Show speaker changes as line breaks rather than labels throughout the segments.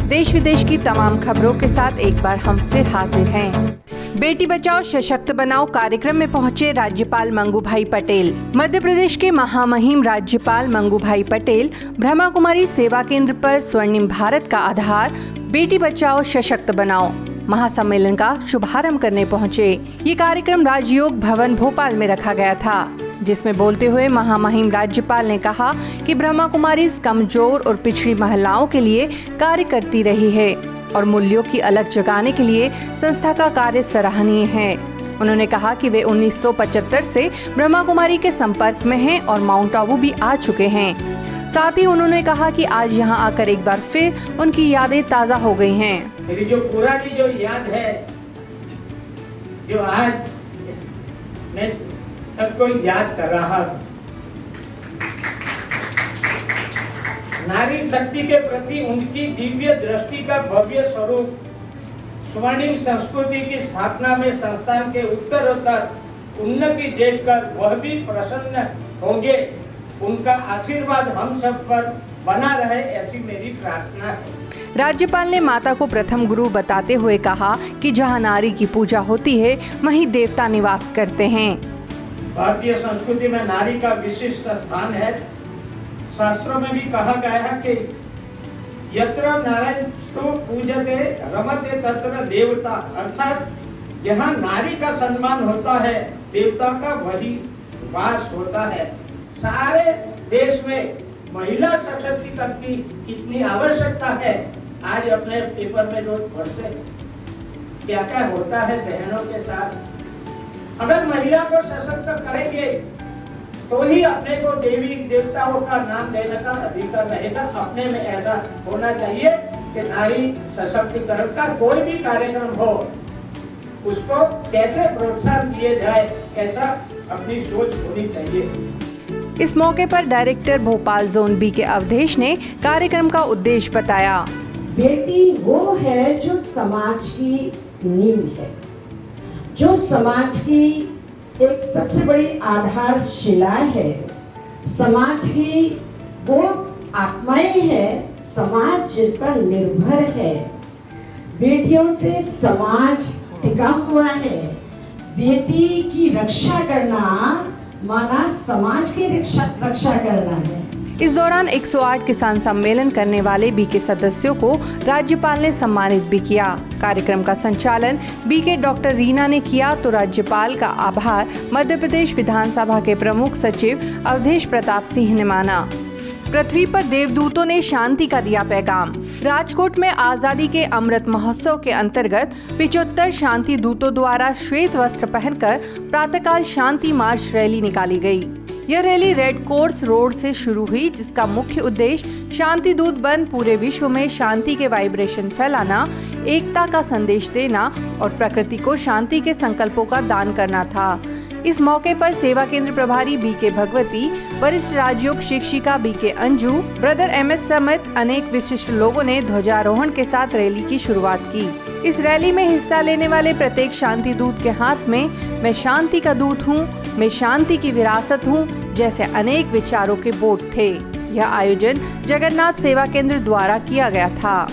देश विदेश की तमाम खबरों के साथ एक बार हम फिर हाजिर हैं। बेटी बचाओ सशक्त बनाओ कार्यक्रम में पहुंचे राज्यपाल मंगू भाई पटेल। मध्य प्रदेश के महामहिम राज्यपाल मंगू भाई पटेल ब्रह्मा कुमारी सेवा केंद्र पर स्वर्णिम भारत का आधार बेटी बचाओ सशक्त बनाओ महासम्मेलन का शुभारंभ करने पहुंचे। ये कार्यक्रम राजयोग भवन भोपाल में रखा गया था, जिसमें बोलते हुए महामहिम राज्यपाल ने कहा कि ब्रह्मा कुमारी कमजोर और पिछड़ी महिलाओं के लिए कार्य करती रही है और मूल्यों की अलग जगाने के लिए संस्था का कार्य सराहनीय है। उन्होंने कहा कि वे 1975 से ब्रह्मा कुमारी के संपर्क में हैं और माउंट आबू भी आ चुके हैं। साथ ही उन्होंने कहा कि आज यहां आकर एक बार फिर उनकी यादें ताज़ा हो गई हैं।
मेरी जो पुरानी जो याद है, जो आज मैं सबको याद कर रहा हूँ, नारी शक्ति के प्रति उनकी दिव्य दृष्टि का भव्य स्वरूप, स्वर्णिम संस्कृति की स्थापना में संस्थान के उत्तरोत्तर उन्नति देखकर वह भी प्रसन्न होंगे। उनका आशीर्वाद हम सब पर बना रहे, ऐसी मेरी प्रार्थना है।
राज्यपाल ने माता को प्रथम गुरु बताते हुए कहा कि जहां नारी की पूजा होती है वहीं देवता निवास करते हैं।
भारतीय संस्कृति में नारी का विशिष्ट स्थान है। शास्त्रों में भी कहा गया है कि यत्र नारायणस्तु पूजते रमते तत्र देवता, अर्थात जहाँ नारी का सम्मान होता है देवता का वही वास होता है। सारे देश में महिला सशक्तिकरण की कितनी आवश्यकता है, आज अपने पेपर में रोज पढ़ते हैं क्या क्या होता है बहनों के साथ। अगर महिला को सशक्त करेंगे तो ही अपने को देवी देवताओं का नाम देने का अधिकार रहेगा। अपने में ऐसा होना चाहिए कि नारी सशक्तिकरण का कोई भी कार्यक्रम हो उसको कैसे प्रोत्साहन दिए जाए, ऐसा अपनी सोच होनी चाहिए।
इस मौके पर डायरेक्टर भोपाल जोन बी के अवधेश ने कार्यक्रम का उद्देश्य बताया।
बेटी वो है जो समाज की नींव है, जो समाज की एक सबसे बड़ी आधारशिला है, समाज की वो आत्माएं है, समाज जिन पर निर्भर है। बेटियों से समाज टिका हुआ है। बेटी की रक्षा करना माना समाज की रक्षा करना है।
इस दौरान 108 किसान सम्मेलन करने वाले बी के सदस्यों को राज्यपाल ने सम्मानित भी किया। कार्यक्रम का संचालन बी के डॉक्टर रीना ने किया तो राज्यपाल का आभार मध्य प्रदेश विधानसभा के प्रमुख सचिव अवधेश प्रताप सिंह ने माना। पृथ्वी पर देवदूतों ने शांति का दिया पैगाम। राजकोट में आजादी के अमृत महोत्सव के अंतर्गत 75 शांति दूतों द्वारा श्वेत वस्त्र पहनकर प्रातःकाल शांति मार्च रैली निकाली गई। यह रैली रेड कोर्स रोड से शुरू हुई, जिसका मुख्य उद्देश्य शांति दूत बन पूरे विश्व में शांति के वाइब्रेशन फैलाना, एकता का संदेश देना और प्रकृति को शांति के संकल्पों का दान करना था। इस मौके पर सेवा केंद्र प्रभारी बी के भगवती, वरिष्ठ राजयोग शिक्षिका बी के अंजू, ब्रदर MS समेत अनेक विशिष्ट लोगों ने ध्वजारोहण के साथ रैली की शुरुआत की। इस रैली में हिस्सा लेने वाले प्रत्येक शांति दूत के हाथ में मैं शांति का दूत हूँ, मैं शांति की विरासत हूँ जैसे अनेक विचारों के बोर्ड थे। यह आयोजन जगन्नाथ सेवा केंद्र द्वारा किया गया था।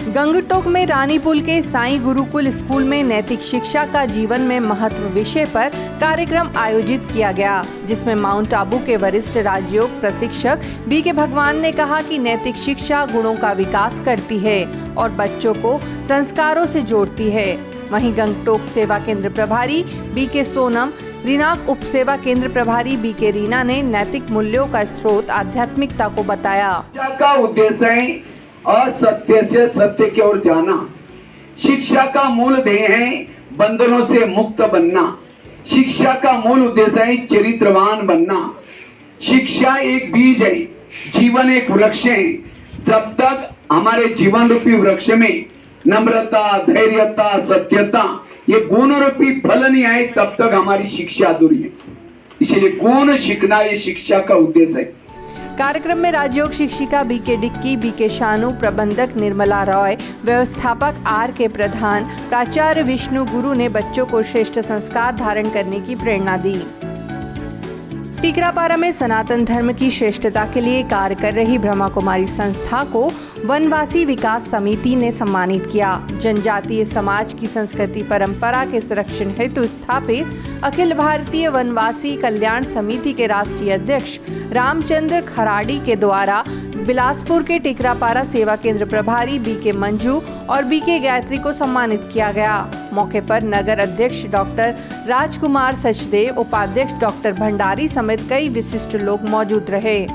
गंगटोक में रानीपुल के साईं गुरुकुल स्कूल में नैतिक शिक्षा का जीवन में महत्व विषय पर कार्यक्रम आयोजित किया गया, जिसमें माउंट आबू के वरिष्ठ राजयोग प्रशिक्षक बी के भगवान ने कहा कि नैतिक शिक्षा गुणों का विकास करती है और बच्चों को संस्कारों से जोड़ती है। वहीं गंगटोक सेवा केंद्र प्रभारी बी के सोनम, रीनाक उप सेवा केंद्र प्रभारी बी के रीना ने नैतिक मूल्यों का स्रोत आध्यात्मिकता को बताया।
शिक्षा का उद्देश्य है असत्य से सत्य की ओर जाना। शिक्षा का मूल ध्येय है बंधनों से मुक्त बनना। शिक्षा का मूल उद्देश्य है चरित्रवान बनना। शिक्षा एक बीज है, जीवन एक वृक्ष है। जब तक हमारे जीवन रूपी वृक्ष में नम्रता, धैर्यता, सत्यता ये गुण रूपी फल नहीं आए तब तक हमारी शिक्षा अधूरी है। इसलिए गुण सीखना ये शिक्षा का उद्देश्य है।
कार्यक्रम में राजयोग शिक्षिका बी के डिक्की, बी के शानू, प्रबंधक निर्मला रॉय, व्यवस्थापक आर के प्रधान, प्राचार्य विष्णु गुरु ने बच्चों को श्रेष्ठ संस्कार धारण करने की प्रेरणा दी। टीकरापारा में सनातन धर्म की श्रेष्ठता के लिए कार्य कर रही ब्रह्मा कुमारी संस्था को वनवासी विकास समिति ने सम्मानित किया। जनजातीय समाज की संस्कृति परंपरा के संरक्षण हेतु स्थापित अखिल भारतीय वनवासी कल्याण समिति के राष्ट्रीय अध्यक्ष रामचंद्र खराड़ी के द्वारा बिलासपुर के टीकरापारा सेवा केंद्र प्रभारी बीके मंजू और बीके गायत्री को सम्मानित किया गया। मौके पर नगर अध्यक्ष डॉक्टर राजकुमार सचदेव, उपाध्यक्ष डॉक्टर भंडारी समेत कई विशिष्ट लोग मौजूद रहे।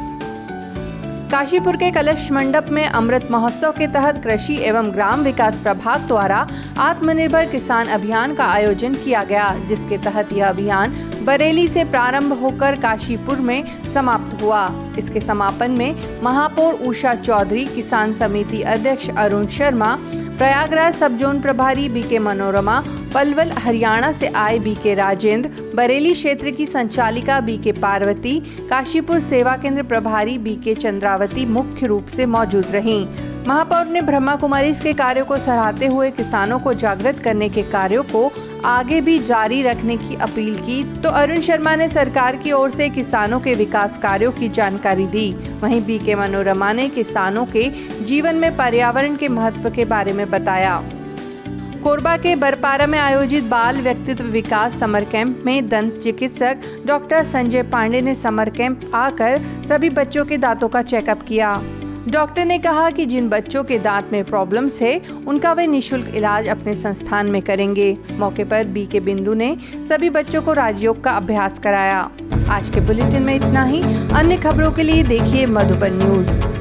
काशीपुर के कलश मंडप में अमृत महोत्सव के तहत कृषि एवं ग्राम विकास प्रभाग द्वारा आत्मनिर्भर किसान अभियान का आयोजन किया गया, जिसके तहत यह अभियान बरेली से प्रारंभ होकर काशीपुर में समाप्त हुआ। इसके समापन में महापौर उषा चौधरी, किसान समिति अध्यक्ष अरुण शर्मा, प्रयागराज सब जोन प्रभारी बीके मनोरमा, पलवल हरियाणा से आए बीके राजेंद्र, बरेली क्षेत्र की संचालिका बीके पार्वती, काशीपुर सेवा केंद्र प्रभारी बीके चंद्रावती मुख्य रूप से मौजूद रहीं। महापौर ने ब्रह्मा कुमारीज के कार्यों को सराहते हुए किसानों को जागृत करने के कार्यों को आगे भी जारी रखने की अपील की, तो अरुण शर्मा ने सरकार की ओर से किसानों के विकास कार्यों की जानकारी दी। वहीं बीके मनोरमा ने किसानों के जीवन में पर्यावरण के महत्व के बारे में बताया। कोरबा के बरपारा में आयोजित बाल व्यक्तित्व विकास समर कैंप में दंत चिकित्सक डॉक्टर संजय पांडे ने समर कैंप आकर सभी बच्चों के दांतों का चेकअप किया। डॉक्टर ने कहा कि जिन बच्चों के दांत में प्रॉब्लम्स है उनका वे निःशुल्क इलाज अपने संस्थान में करेंगे। मौके पर बीके बिंदु ने सभी बच्चों को राजयोग का अभ्यास कराया। आज के बुलेटिन में इतना ही। अन्य खबरों के लिए देखिए मधुबन न्यूज।